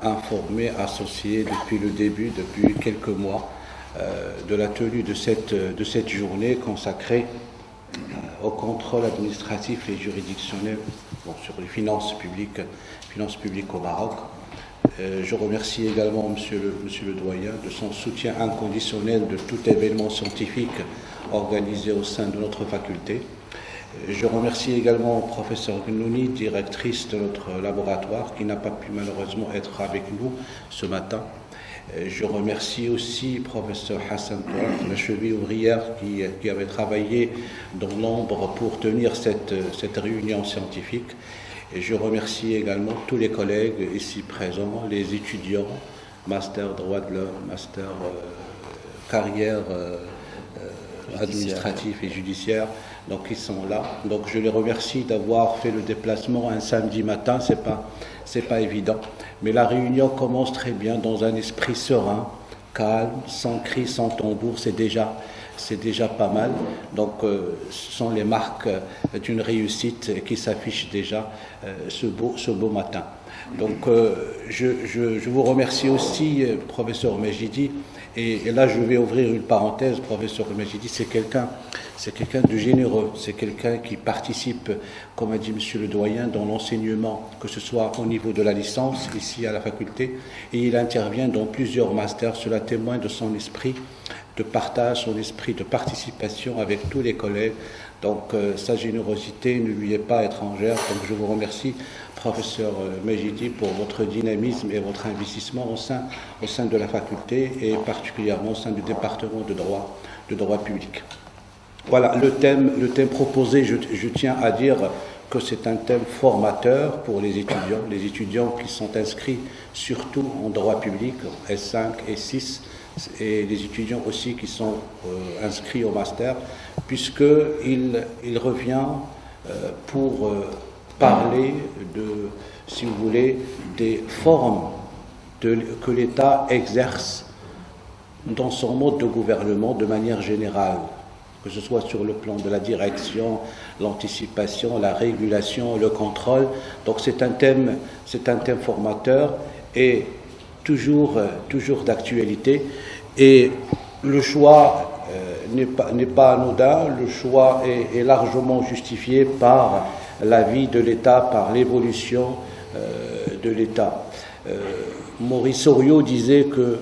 informé, associé depuis le début, depuis quelques mois, de la tenue de cette journée consacrée au contrôle administratif et juridictionnel sur les finances publiques au Maroc. Je remercie également Monsieur le Doyen de son soutien inconditionnel de tout événement scientifique organisé au sein de notre faculté. Je remercie également le professeur Gnouni, directrice de notre laboratoire, qui n'a pas pu malheureusement être avec nous ce matin. Je remercie aussi le professeur Hassan Touaf, la cheville ouvrière qui avait travaillé dans l'ombre pour tenir cette réunion scientifique. Et je remercie également tous les collègues ici présents, les étudiants, master droit de l'homme, master carrière administratif et judiciaire, donc ils sont là. Donc je les remercie d'avoir fait le déplacement un samedi matin, c'est pas évident. Mais la réunion commence très bien dans un esprit serein, calme, sans cri, sans tambour, c'est déjà pas mal. Donc ce sont les marques d'une réussite qui s'affichent déjà ce beau matin. Donc je vous remercie aussi, professeur Mejidi, et là je vais ouvrir une parenthèse. Professeur Mejidi, c'est quelqu'un de généreux, c'est quelqu'un qui participe, comme a dit Monsieur le Doyen, dans l'enseignement, que ce soit au niveau de la licence, ici à la faculté, et il intervient dans plusieurs masters. Cela témoigne de son esprit de partage, son esprit de participation avec tous les collègues. Donc sa générosité ne lui est pas étrangère. Donc je vous remercie, professeur Mejidi, pour votre dynamisme et votre investissement au sein de la faculté et particulièrement au sein du département de droit public. Voilà, le thème proposé, je tiens à dire que c'est un thème formateur pour les étudiants qui sont inscrits surtout en droit public, S5 et 6, et les étudiants aussi qui sont inscrits au master, puisqu'il revient pour parler si vous voulez, des formes que l'État exerce dans son mode de gouvernement de manière générale, que ce soit sur le plan de la direction, l'anticipation, la régulation, le contrôle. Donc c'est un thème formateur et toujours d'actualité. Et le choix n'est pas anodin, le choix est largement justifié par la vie de l'État, par l'évolution de l'État. Maurice Oriot disait que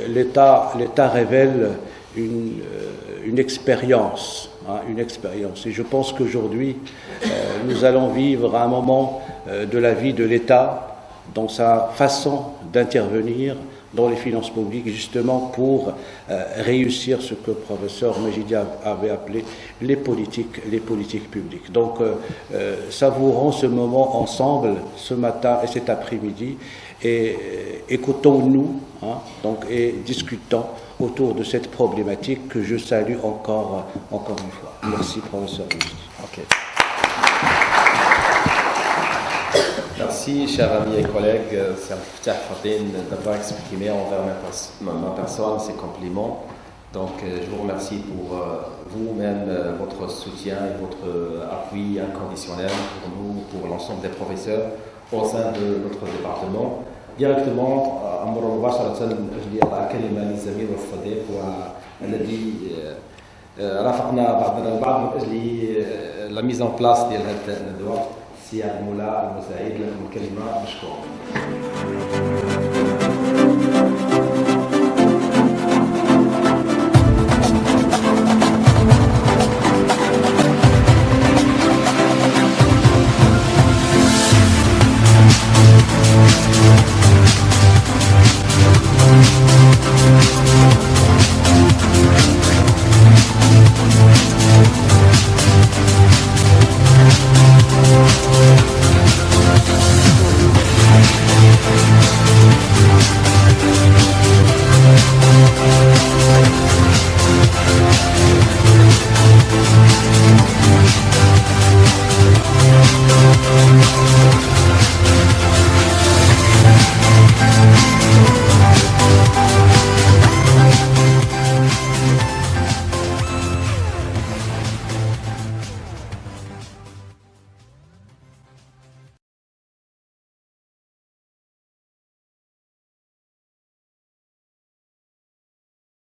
l'État révèle une expérience, une expérience. Et je pense qu'aujourd'hui, nous allons vivre un moment de la vie de l'État dans sa façon d'intervenir dans les finances publiques, justement pour réussir ce que le professeur Mejidi avait appelé les politiques publiques. Donc, savourons ce moment ensemble, ce matin et cet après-midi, et écoutons-nous, et discutons autour de cette problématique que je salue encore une fois. Merci, professeur Mejidi. Okay. Merci, chers amis et collègues. C'est Abdel Fatin d'avoir exprimé envers ma personne ses compliments. Donc, je vous remercie pour vous-même, votre soutien et votre appui inconditionnel pour nous, pour l'ensemble des professeurs au sein de notre département. Directement, أمر مباشرة أجل أضع كلمة للزميل والصديق والذي رافقنا بعضنا البعض من أجل la mise en place ديال هذه الندوة. سي مولا المساعد لكم الكلمة مشكور.